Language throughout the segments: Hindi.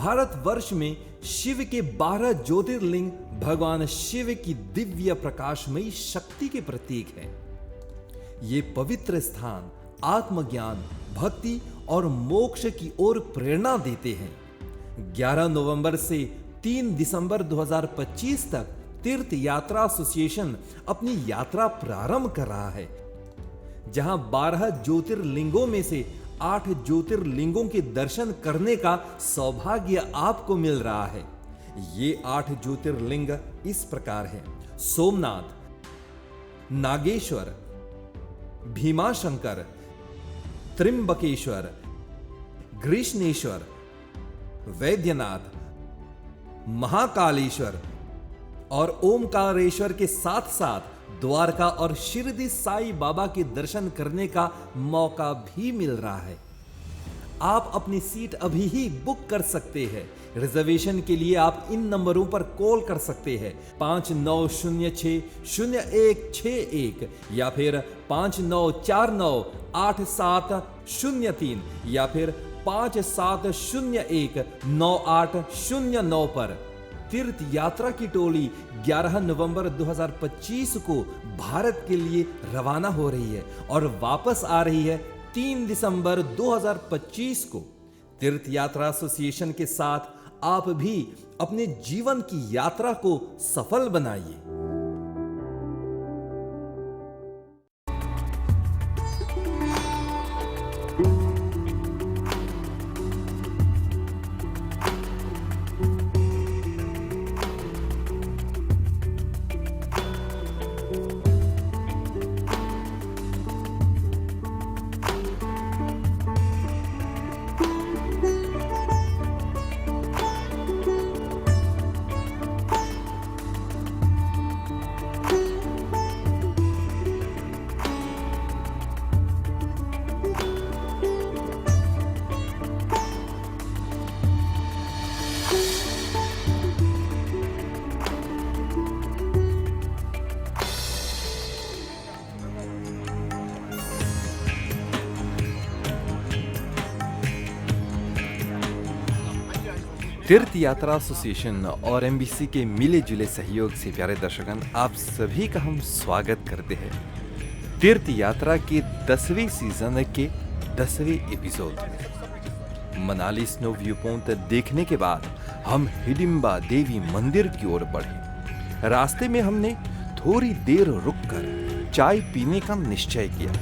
भारतवर्ष में शिव के 12 ज्योतिर्लिंग भगवान शिव की दिव्य प्रकाशमयी शक्ति के प्रतीक हैं। ये पवित्र स्थान आत्मज्ञान, भक्ति और मोक्ष की ओर प्रेरणा देते हैं। 11 नवंबर से 3 दिसंबर 2025 तक तीर्थ यात्रा एसोसिएशन अपनी यात्रा प्रारंभ कर रहा है, जहां 12 ज्योतिर्लिंगों में से 8 ज्योतिर्लिंगों के दर्शन करने का सौभाग्य आपको मिल रहा है। ये 8 ज्योतिर्लिंग इस प्रकार हैं: सोमनाथ, नागेश्वर, भीमाशंकर, त्रिंबकेश्वर, ग्रीष्णेश्वर, वैद्यनाथ, महाकालेश्वर और ओमकारेश्वर के साथ साथ द्वारका और शिरडी साई बाबा के दर्शन करने का मौका भी मिल रहा है। आप अपनी सीट अभी ही बुक कर सकते हैं। रिजर्वेशन के लिए आप इन नंबरों पर कॉल कर सकते हैं: 5906-0161 या फिर 59498703 या फिर 57019809 पर। तीर्थ यात्रा की टोली 11 नवंबर 2025 को भारत के लिए रवाना हो रही है और वापस आ रही है 3 दिसंबर 2025 को। तीर्थ यात्रा एसोसिएशन के साथ आप भी अपने जीवन की यात्रा को सफल बनाइए। तीर्थ यात्रा एसोसिएशन और एमबीसी के मिले जुले सहयोग से प्यारे दर्शकगण, आप सभी का हम स्वागत करते हैं तीर्थ यात्रा के 10वें सीजन के 10वें एपिसोड में। मनाली स्नो व्यू पॉइंट देखने के बाद हम हिडिंबा देवी मंदिर की ओर बढ़े। रास्ते में हमने थोड़ी देर रुककर चाय पीने का निश्चय किया।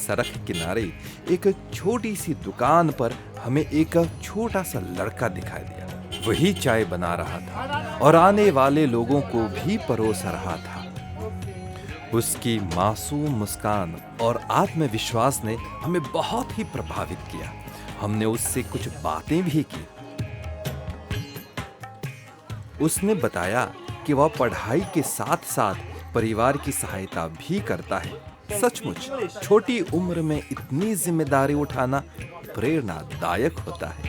सड़क किनारे एक छोटी सी दुकान पर हमें एक छोटा सा लड़का दिखाई दिया। वही चाय बना रहा था और आने वाले लोगों को भी परोस रहा था। उसकी मासूम मुस्कान और आत्मविश्वास ने हमें बहुत ही प्रभावित किया। हमने उससे कुछ बातें भी की। उसने बताया कि वह पढ़ाई के साथ साथ परिवार की सहायता भी करता है। सचमुच छोटी उम्र में इतनी जिम्मेदारी उठाना प्रेरणादायक होता है।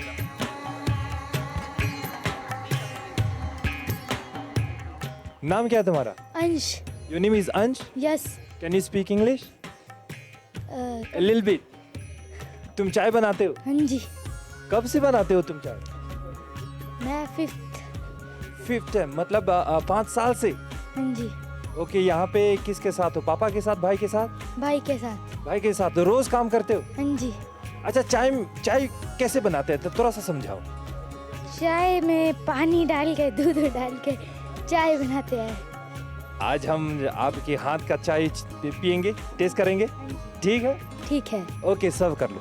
नाम क्या है तुम्हारा? अंश। Your name is Ansh? Yes. Can you speak English? A little bit. तुम चाय बनाते हो? हाँ जी। कब से बनाते हो तुम चाय? मैं 5th है, मतलब 5 साल से? हाँ जी। ओके, यहाँ पे किसके साथ हो? पापा के साथ, भाई के साथ? भाई के साथ। भाई के साथ। तो रोज काम करते हो? हाँ जी। अच्छा, चाय कैसे बनाते हैं तो थोड़ा सा समझाओ। चाय में पानी डाल के, दूध डाल के चाय बनाते हैं। आज हम आपके हाथ का चाय पियेंगे, टेस्ट करेंगे, ठीक है? ठीक है। ओके, सर्व कर लो।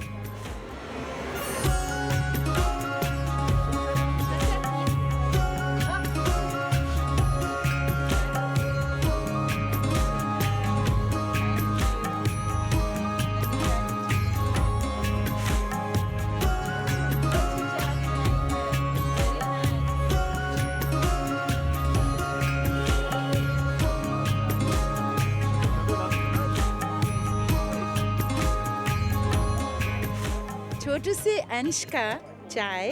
छोटू से अंश का चाय,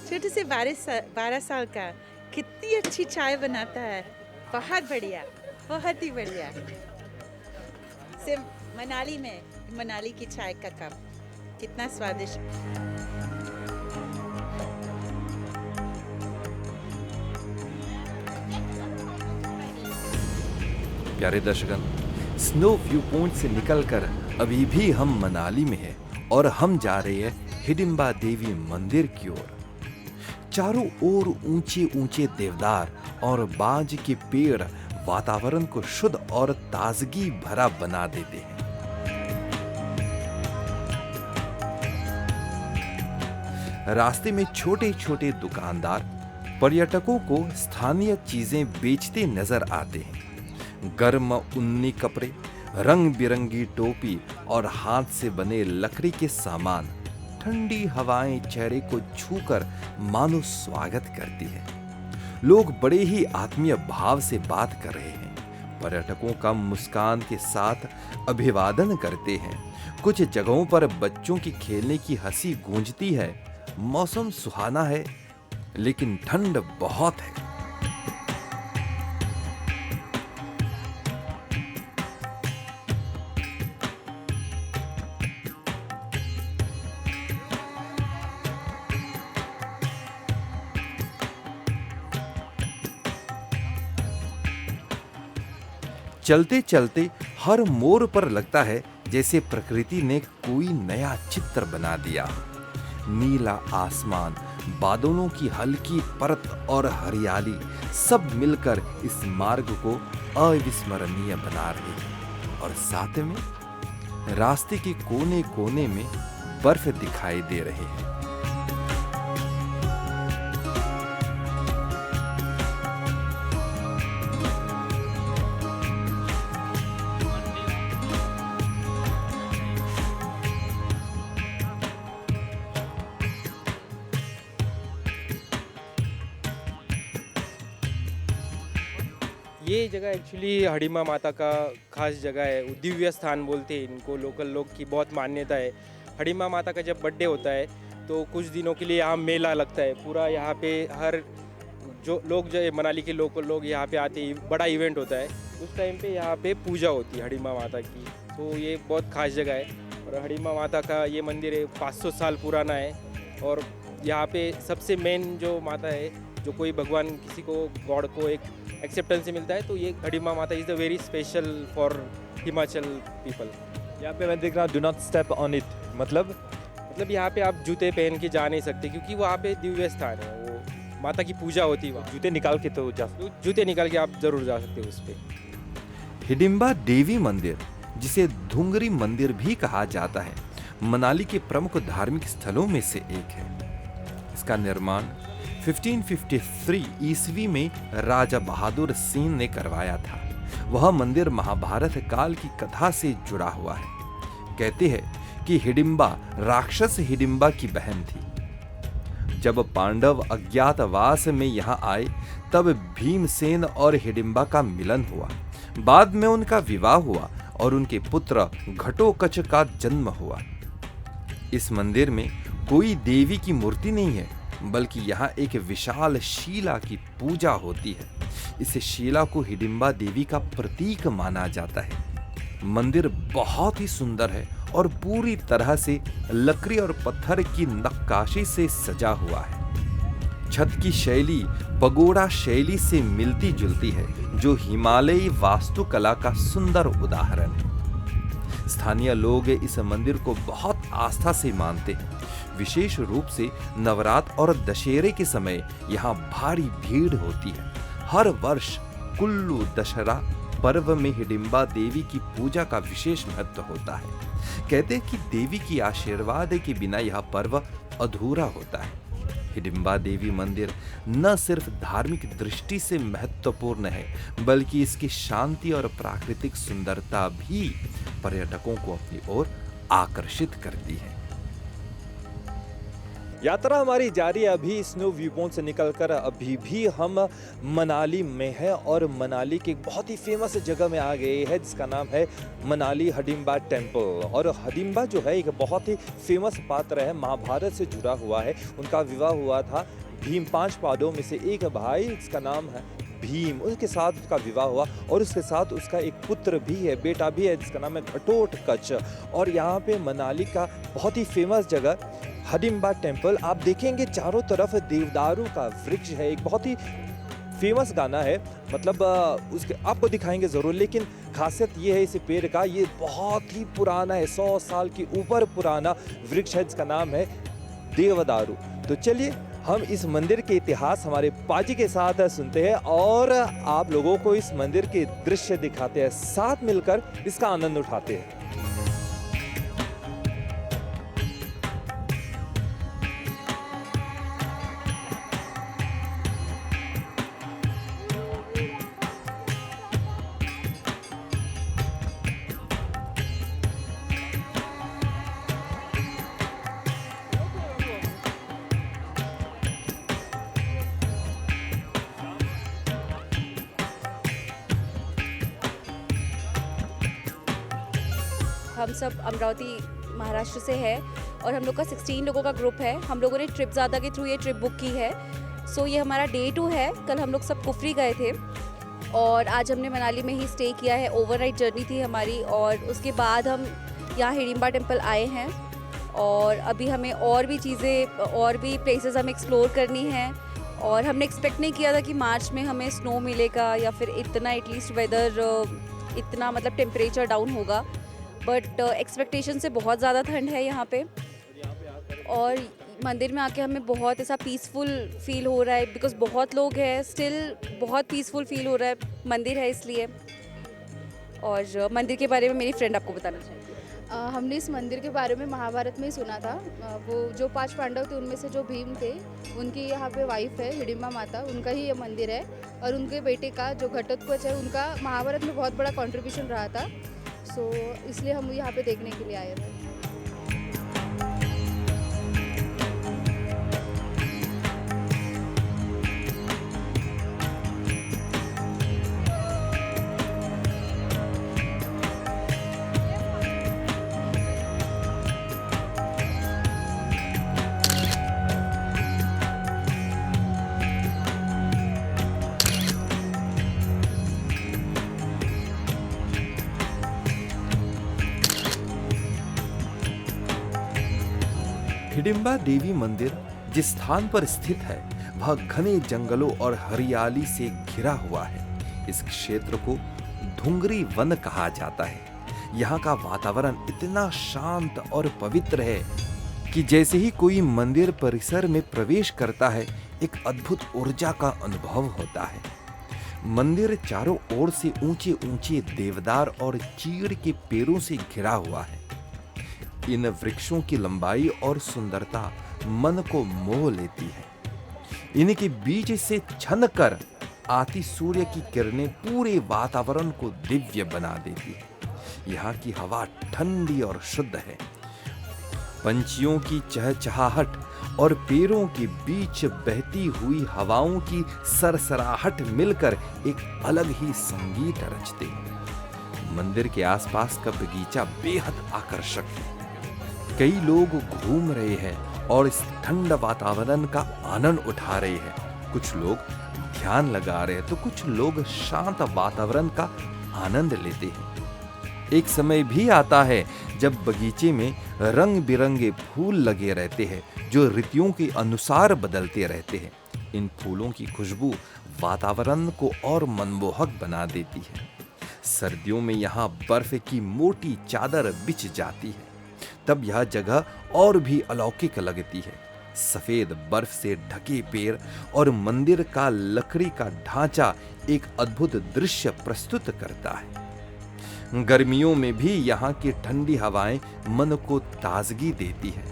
छोटू से 12 साल का, कितनी अच्छी चाय बनाता है। बहुत बढ़िया, बहुत ही बढ़िया। सिर्फ मनाली की चाय का कप। कितना स्वादिष्ट। प्यारे दर्शकन, स्नो व्यू पॉइंट से निकलकर अभी भी हम मनाली में हैं और हम जा रहे हैं हिडिंबा देवी मंदिर की ओर। चारों ओर ऊंचे ऊंचे देवदार और बांज के पेड़ वातावरण को शुद्ध और ताजगी भरा बना देते हैं। रास्ते में छोटे छोटे दुकानदार पर्यटकों को स्थानीय चीजें बेचते नजर आते हैं। गर्म ऊनी कपड़े, रंग बिरंगी टोपी और हाथ से बने लकड़ी के सामान, ठंडी हवाएं चेहरे को छूकर मानो स्वागत करती है। लोग बड़े ही आत्मीय भाव से बात कर रहे हैं। पर्यटकों का मुस्कान के साथ अभिवादन करते हैं। कुछ जगहों पर बच्चों की खेलने की हंसी गूंजती है। मौसम सुहाना है, लेकिन ठंड बहुत है। चलते चलते हर मोड़ पर लगता है जैसे प्रकृति ने कोई नया चित्र बना दिया। नीला आसमान, बादलों की हल्की परत और हरियाली सब मिलकर इस मार्ग को अविस्मरणीय बना रहे हैं। और साथ में रास्ते के कोने कोने में बर्फ दिखाई दे रहे हैं। ये जगह एक्चुअली हडिम्बा माता का खास जगह है। वो दिव्य स्थान बोलते हैं इनको लोकल लोग की बहुत मान्यता है। हडिम्बा माता का जब बर्थडे होता है तो कुछ दिनों के लिए यहाँ मेला लगता है। पूरा यहाँ पे हर जो लोग जो मनाली के लोकल लोग यहाँ पे आते हैं, बड़ा इवेंट होता है। उस टाइम पे यहाँ पे पूजा होती है हडिम्बा माता की। तो ये बहुत खास जगह है। और हडिम्बा माता का ये मंदिर है 500 साल पुराना है। और यहाँ पे सबसे मेन जो माता है, जो कोई भगवान किसी को गॉड को एक एक्सेप्टेंस से मिलता है, तो ये हडिम्बा माता is the very special for Himachal people. यहाँ पे मैं देख रहा हूँ do not step on it, मतलब यहाँ पे आप जूते पहन के जा नहीं सकते, क्योंकि वहाँ पे दिव्य स्थान है। वो माता की पूजा होती है वहाँ। जूते निकाल के तो जा जूते निकाल के आप जरूर जा सकते हो उस पर। हिडिंबा देवी मंदिर, जिसे धुंगरी मंदिर भी कहा जाता है, मनाली के प्रमुख धार्मिक स्थलों में से एक है। इसका निर्माण 1553 ईस्वी में राजा बहादुर सिंह ने करवाया था। वह मंदिर महाभारत काल की कथा से जुड़ा हुआ है। कहते हैं कि हिडिंबा राक्षस हिडिंबा की बहन थी। जब पांडव अज्ञातवास में यहां आए, तब भीमसेन और हिडिंबा का मिलन हुआ। बाद में उनका विवाह हुआ और उनके पुत्र घटोत्कच का जन्म हुआ। इस मंदिर में कोई देवी की मूर्ति नहीं है, बल्कि यहाँ एक विशाल शीला की पूजा होती है। इस शीला को हिडिंबा देवी का प्रतीक माना जाता है। मंदिर बहुत ही सुंदर है और पूरी तरह से लकड़ी और पत्थर की नक्काशी से सजा हुआ है। छत की शैली पगोड़ा शैली से मिलती जुलती है, जो हिमालयी वास्तुकला का सुंदर उदाहरण है। स्थानीय लोग इस मंदिर को बहुत आस्था से मानते हैं। विशेष रूप से नवरात्र और दशहरे के समय यहाँ भारी भीड़ होती है। हर वर्ष कुल्लू दशहरा पर्व में हिडिंबा देवी की पूजा का विशेष महत्व होता है। कहते हैं कि देवी की आशीर्वाद के बिना यह पर्व अधूरा होता है। हिडिंबा देवी मंदिर न सिर्फ धार्मिक दृष्टि से महत्वपूर्ण है, बल्कि इसकी शांति और प्राकृतिक सुंदरता भी पर्यटकों को अपनी ओर आकर्षित करती है। यात्रा हमारी जारी है। अभी स्नो व्यू पॉइंट से निकलकर अभी भी हम मनाली में है और मनाली की एक बहुत ही फेमस जगह में आ गए हैं, जिसका नाम है मनाली हडिंबा टेम्पल। और हडिंबा जो है एक बहुत ही फेमस पात्र है, महाभारत से जुड़ा हुआ है। उनका विवाह हुआ था 5 पांडवों में से एक भाई, जिसका नाम है भीम, उसके साथ उसका विवाह हुआ और उसके साथ उसका एक पुत्र भी है, बेटा भी है, जिसका नाम है घटोत्कच। और यहाँ पे मनाली का बहुत ही फेमस जगह हडिम्बा टेम्पल, आप देखेंगे चारों तरफ देवदारू का वृक्ष है, एक बहुत ही फेमस गाना है, मतलब उसके आपको दिखाएंगे ज़रूर। लेकिन खासियत ये है इस पेड़ का, ये बहुत ही पुराना है, 100 साल के ऊपर पुराना वृक्ष है, जिसका नाम है देवदारू। तो चलिए हम इस मंदिर के इतिहास हमारे पाजी के साथ सुनते हैं और आप लोगों को इस मंदिर के दृश्य दिखाते हैं, साथ मिलकर इसका आनंद उठाते हैं। हम सब अमरावती महाराष्ट्र से है और हम लोग का 16 लोगों का ग्रुप है। हम लोगों ने ट्रिप ज़्यादा के थ्रू ये ट्रिप बुक की है। सो ये हमारा डे 2 है। कल हम लोग सब कुफरी गए थे और आज हमने मनाली में ही स्टे किया है। ओवरनाइट जर्नी थी हमारी और उसके बाद हम यहाँ हिडिम्बा टेम्पल आए हैं और अभी हमें और भी चीज़ें और भी प्लेसेस हमें एक्सप्लोर करनी है। और हमने एक्सपेक्ट नहीं किया था कि मार्च में हमें स्नो मिलेगा या फिर इतना एटलीस्ट वेदर इतना मतलब टेम्परेचर डाउन होगा, बट एक्सपेक्टेशन से बहुत ज़्यादा ठंड है यहाँ पे। और मंदिर में आके हमें बहुत ऐसा पीसफुल फील हो रहा है बिकॉज बहुत लोग हैं, स्टिल बहुत पीसफुल फील हो रहा है, मंदिर है इसलिए। और मंदिर के बारे में मेरी फ्रेंड आपको बताना चाहेगी। हमने इस मंदिर के बारे में महाभारत में ही सुना था। वो जो 5 पांडव थे उनमें से जो भीम थे उनकी यहाँ पे वाइफ है हिडिम्बा माता, उनका ही ये मंदिर है। और उनके बेटे का जो घटोत्कच है उनका महाभारत में बहुत बड़ा कंट्रीब्यूशन रहा था। सो इसलिए हम यहाँ पे देखने के लिए आए थे। हिडिम्बा देवी मंदिर जिस स्थान पर स्थित है वह घने जंगलों और हरियाली से घिरा हुआ है। इस क्षेत्र को धुंगरी वन कहा जाता है। यहाँ का वातावरण इतना शांत और पवित्र है कि जैसे ही कोई मंदिर परिसर में प्रवेश करता है एक अद्भुत ऊर्जा का अनुभव होता है। मंदिर चारों ओर से ऊंचे ऊंचे देवदार और चीड़ के पेड़ों से घिरा हुआ है। इन वृक्षों की लंबाई और सुंदरता मन को मोह लेती है। इनके बीच से छनकर आती सूर्य की किरणें पूरे वातावरण को दिव्य बना देती है। यहाँ की हवा ठंडी और शुद्ध है। पंछियों की चहचहाहट और पेड़ों के बीच बहती हुई हवाओं की सरसराहट मिलकर एक अलग ही संगीत रचते हैं। मंदिर के आसपास का बगीचा बेहद आकर्षक है। कई लोग घूम रहे हैं और इस ठंडा वातावरण का आनंद उठा रहे हैं। कुछ लोग ध्यान लगा रहे हैं तो कुछ लोग शांत वातावरण का आनंद लेते हैं। एक समय भी आता है जब बगीचे में रंग बिरंगे फूल लगे रहते हैं जो ऋतुओं के अनुसार बदलते रहते हैं। इन फूलों की खुशबू वातावरण को और मनमोहक बना देती है। सर्दियों में यहाँ बर्फ की मोटी चादर बिछ जाती है, तब यह जगह और भी अलौकिक लगती है। सफेद बर्फ से ढके पेड़ और मंदिर का लकड़ी का ढांचा एक अद्भुत दृश्य प्रस्तुत करता है। गर्मियों में भी यहाँ की ठंडी हवाएं मन को ताजगी देती है।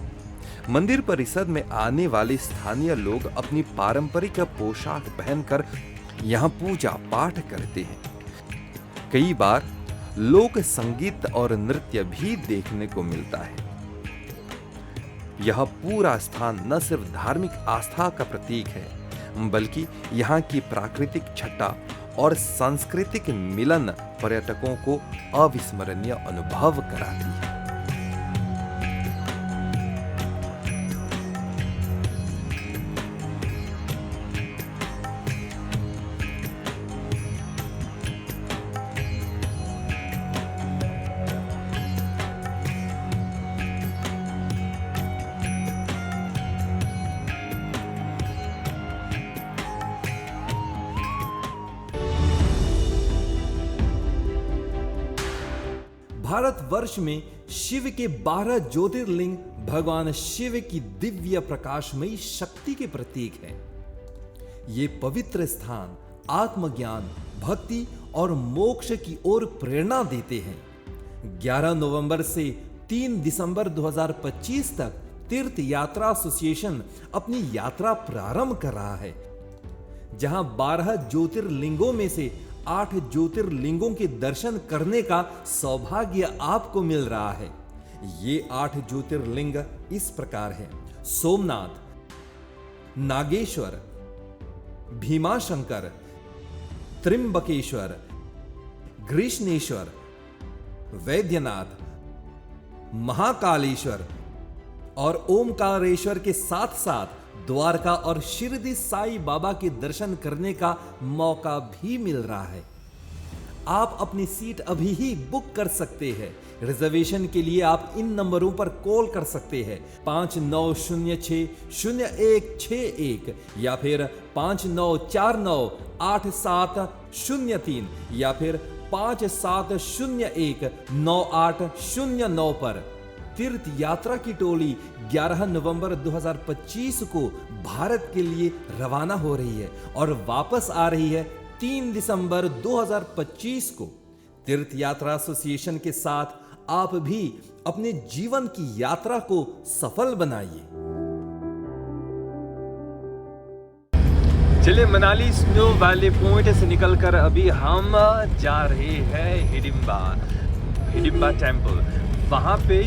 मंदिर परिसर में आने वाले स्थानीय लोग अपनी पारंपरिक पोशाक पहनकर यहाँ पूजा पाठ करते हैं। कई बार लोक संगीत और नृत्य भी देखने को मिलता है। यह पूरा स्थान न सिर्फ धार्मिक आस्था का प्रतीक है बल्कि यहाँ की प्राकृतिक छटा और सांस्कृतिक मिलन पर्यटकों को अविस्मरणीय अनुभव कराती है। भारतवर्ष में शिव के 12 ज्योतिर्लिंग भगवान शिव की दिव्य प्रकाशमयी शक्ति के प्रतीक हैं। ये पवित्र स्थान आत्मज्ञान, भक्ति और मोक्ष की ओर प्रेरणा देते हैं। 11 नवंबर से 3 दिसंबर 2025 तक तीर्थ यात्रा एसोसिएशन अपनी यात्रा प्रारंभ कर रहा है, जहां 12 ज्योतिर्लिंगों में से 8 ज्योतिर्लिंगों के दर्शन करने का सौभाग्य आपको मिल रहा है। ये 8 ज्योतिर्लिंग इस प्रकार हैं: सोमनाथ, नागेश्वर, भीमाशंकर, त्रिंबकेश्वर, ग्रीष्णेश्वर, वैद्यनाथ, महाकालेश्वर और ओमकारेश्वर के साथ साथ द्वारका और शिरडी साई बाबा के दर्शन करने का मौका भी मिल रहा है। आप अपनी सीट अभी ही बुक कर सकते हैं। रिजर्वेशन के लिए आप इन नंबरों पर कॉल कर सकते हैं: 5906-0161 या फिर 59498703 या फिर 57019809 पर। तीर्थ यात्रा की टोली 11 नवंबर 2025 को भारत के लिए रवाना हो रही है और वापस आ रही है 3 दिसंबर 2025 को। तीर्थ यात्रा एसोसिएशन के साथ आप भी अपने जीवन की यात्रा को सफल बनाइए। चलिए, मनाली स्नो वैली पॉइंट से निकलकर अभी हम जा रहे हैं हिडिंबा टेम्पल। वहाँ पे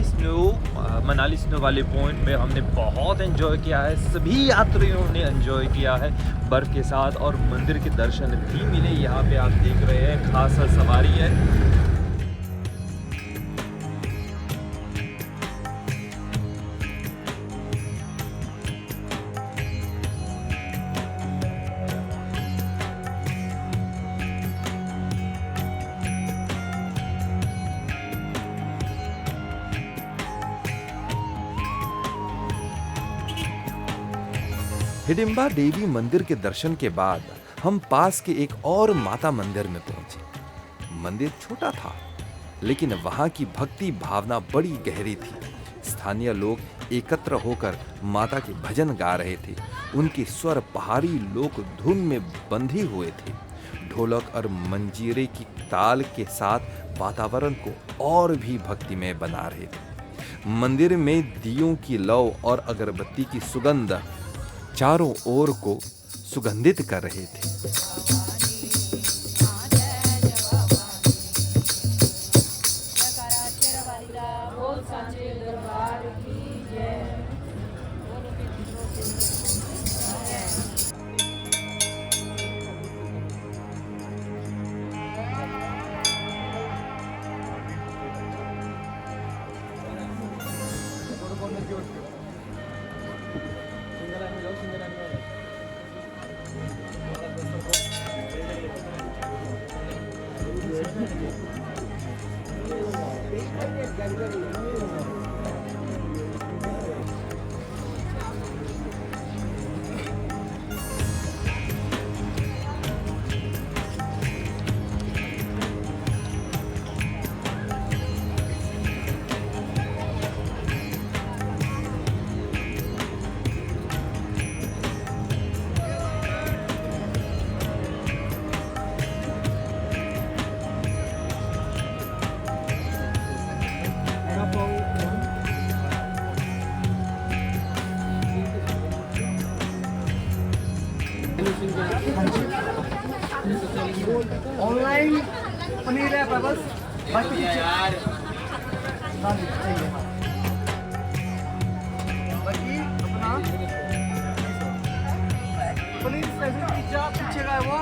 मनाली स्नो वैली पॉइंट में हमने बहुत एंजॉय किया है। सभी यात्रियों ने एंजॉय किया है बर्फ़ के साथ, और मंदिर के दर्शन भी मिले। यहाँ पे आप देख रहे हैं खासा सवारी है। हिडिंबा देवी मंदिर के दर्शन के बाद हम पास के एक और माता मंदिर में पहुंचे। मंदिर छोटा था, लेकिन वहां की भक्ति भावना बड़ी गहरी थी। स्थानीय लोग एकत्र होकर माता के भजन गा रहे थे। उनके स्वर पहाड़ी लोक धुन में बंधे हुए थे। ढोलक और मंजीरे की ताल के साथ वातावरण को और भी भक्तिमय बना रहे थे। मंदिर में दियों की लौ और अगरबत्ती की सुगंध चारों ओर को सुगंधित कर रहे थे। ऑनलाइन पनीर है बस यार। बाकी अपना पनीर स्पेशल पिज्जा पीछे का है वो।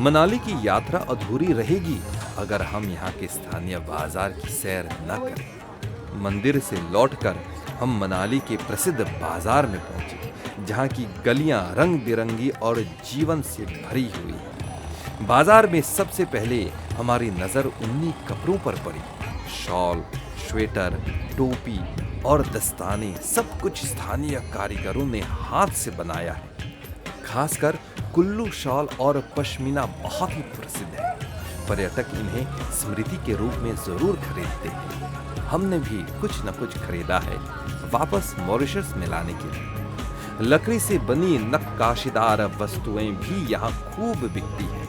मनाली की यात्रा अधूरी रहेगी अगर हम यहाँ के स्थानीय बाजार की सैर न करें। मंदिर से लौटकर हम मनाली के प्रसिद्ध बाजार में पहुंचे, जहाँ की गलियां रंग बिरंगी और जीवन से भरी हुई हैं। बाजार में सबसे पहले हमारी नजर उन्हीं कपड़ों पर पड़ी। शॉल, स्वेटर, टोपी और दस्ताने सब कुछ स्थानीय कारीगरों ने हाथ से बनाया है। खासकर कुल्लू शॉल और पश्मीना बहुत ही प्रसिद्ध है। पर्यटक इन्हें स्मृति के रूप में जरूर खरीदते हैं। हमने भी कुछ न कुछ खरीदा है वापस मॉरिशस में लाने के लिए। लकड़ी से बनी नक्काशीदार वस्तुएं भी यहाँ खूब बिकती हैं।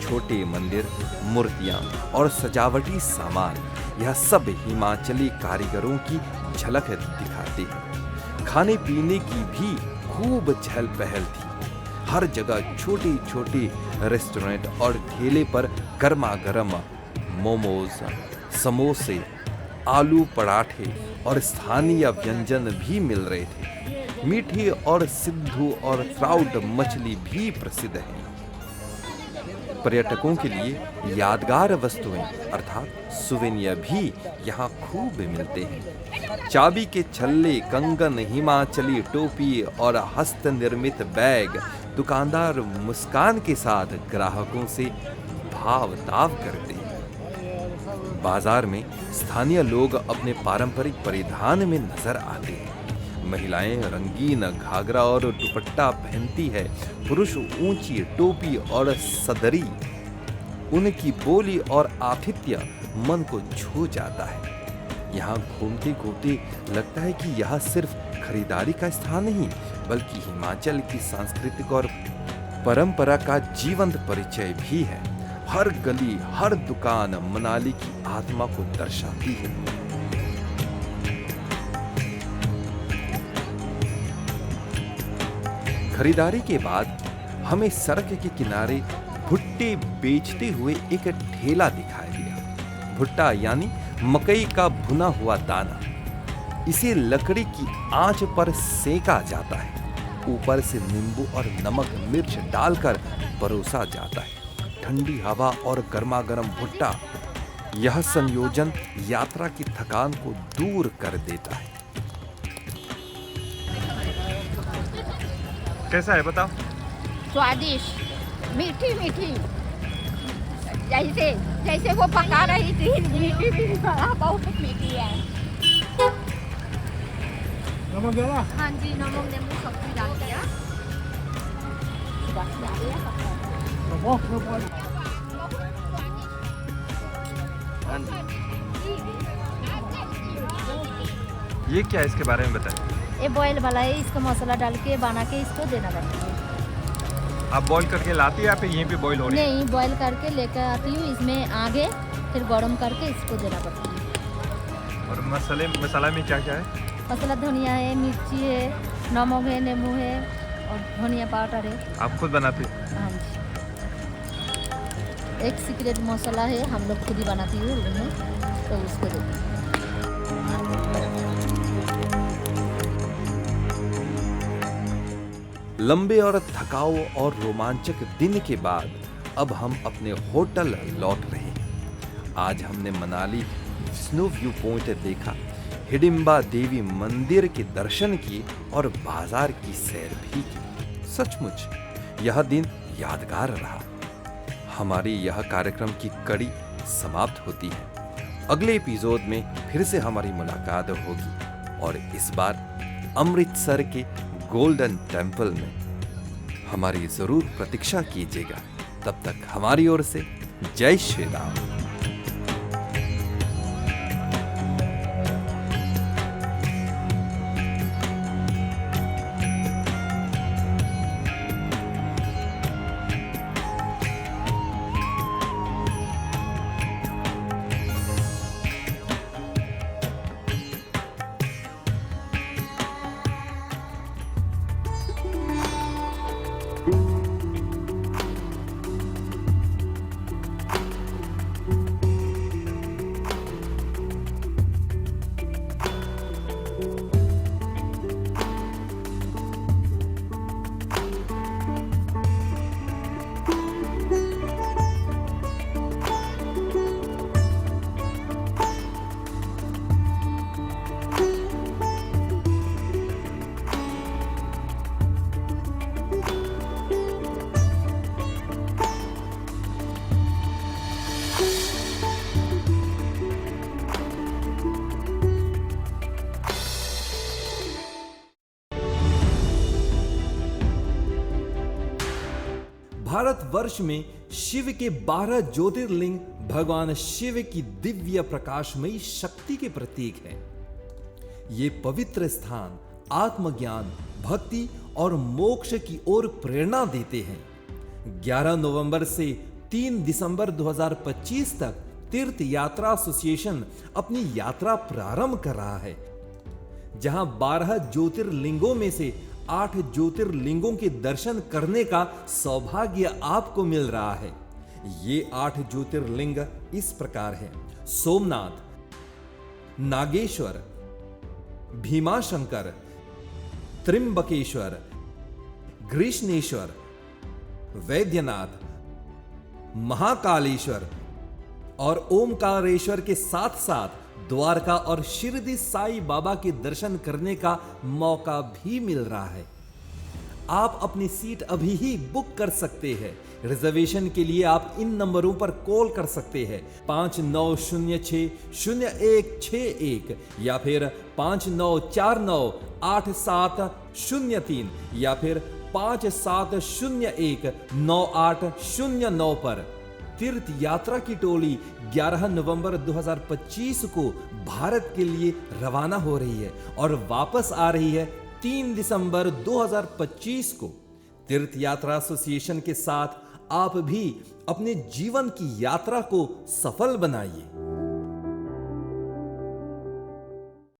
छोटे मंदिर, मूर्तियां और सजावटी सामान, यह सब हिमाचली कारीगरों की झलक दिखाते हैं। खाने पीने की भी खूब चहल पहल थी। हर जगह छोटी छोटी रेस्टोरेंट और ठेले पर गर्मा गर्म मोमोज, समोसे, आलू पराठे और स्थानीय व्यंजन भी मिल रहे थे। मीठी और सिद्धू और ट्राउट मछली भी प्रसिद्ध है। पर्यटकों के लिए यादगार वस्तुएं अर्थात सुवेनियर भी यहाँ खूब मिलते हैं। चाबी के छल्ले, कंगन, हिमाचली टोपी और हस्त निर्मित बैग दुकानदार मुस्कान के साथ ग्राहकों से भाव ताव करते हैं। बाजार में स्थानीय लोग अपने पारंपरिक परिधान में नजर आते हैं। महिलाएं रंगीन घाघरा और दुपट्टा पहनती है। पुरुष ऊंची टोपी और सदरी। उनकी बोली और आतिथ्य मन को छू जाता है। यहाँ घूमते घूमते लगता है कि यह सिर्फ खरीदारी का स्थान नहीं बल्कि हिमाचल की सांस्कृतिक और परंपरा का जीवंत परिचय भी है। हर गली, हर दुकान मनाली की आत्मा को दर्शाती है। खरीदारी के बाद हमें सड़क के किनारे भुट्टे बेचते हुए एक ठेला दिखाई दिया। भुट्टा यानी मकई का भुना हुआ दाना। इसे लकड़ी की आंच पर सेका जाता है। ऊपर से नींबू और नमक मिर्च डालकर परोसा जाता है। ठंडी हवा और गर्मा गर्म भुट्टा, यह संयोजन यात्रा की थकान को दूर कर देता है। कैसा है बताओ? स्वादिष्ट, मीठी मीठी, जैसे जैसे वो पका रही थी, मीठी मीठी, बहुत मीठी है। नमक डाला? हाँ जी, नमक नींबू सब कुछ डाल दिया। ये क्या है, इसके बारे में बताएं। ये बॉयल वाला है, इसका मसाला डाल के बना के इसको देना पड़ता है। आप बॉईल करके लाती है या फिर यहीं पे बॉईल हो रही है? नहीं, बॉयल करके लेकर आती हूँ, इसमें आगे फिर गरम करके इसको देना पड़ता है। और मसाला में क्या क्या है? मसाला धनिया है, मिर्ची है, नमक है, नींबू है और धनिया पाउडर है। आप खुद बनाते हैं? हाँ जी। एक सीक्रेट मसाला है, हम लोग खुद ही बनाती हूँ रूम में, तो उसको देते हैं। लंबे और थकाऊ और रोमांचक दिन के बाद अब हम अपने होटल लौट रहे हैं। आज हमने मनाली स्नो व्यू पॉइंट देखा, हिडिंबा देवी मंदिर के दर्शन किए और बाजार की सैर भी की। सचमुच यह दिन यादगार रहा। हमारी यह कार्यक्रम की कड़ी समाप्त होती है। अगले एपिसोड में फिर से हमारी मुलाकात होगी और इस बार अमृतसर के गोल्डन टेम्पल में। हमारी जरूर प्रतीक्षा कीजिएगा। तब तक हमारी ओर से जय श्री राम। भारतवर्ष में शिव के 12 ज्योतिर्लिंग भगवान शिव की दिव्य प्रकाशमयी शक्ति के प्रतीक हैं। ये पवित्र स्थान आत्मज्ञान, भक्ति और मोक्ष की ओर प्रेरणा देते हैं। 11 नवंबर से 3 दिसंबर 2025 तक तीर्थ यात्रा एसोसिएशन अपनी यात्रा प्रारंभ कर रहा है, जहां 12 ज्योतिर्लिंगों में से 8 ज्योतिर्लिंगों के दर्शन करने का सौभाग्य आपको मिल रहा है। ये 8 ज्योतिर्लिंग इस प्रकार हैं: सोमनाथ, नागेश्वर, भीमाशंकर, त्रिंबकेश्वर, ग्रीष्णेश्वर, वैद्यनाथ, महाकालेश्वर और ओमकारेश्वर के साथ साथ द्वारका और शिरडी साई बाबा के दर्शन करने का मौका भी मिल रहा है। आप अपनी सीट अभी ही बुक कर सकते हैं। रिजर्वेशन के लिए आप इन नंबरों पर कॉल कर सकते हैं: 5906-0161 या फिर 59498703 या फिर 57019809 पर। तीर्थ यात्रा की टोली 11 नवंबर 2025 को भारत के लिए रवाना हो रही है और वापस आ रही है 3 दिसंबर 2025 को। तीर्थ यात्रा एसोसिएशन के साथ आप भी अपने जीवन की यात्रा को सफल बनाइए।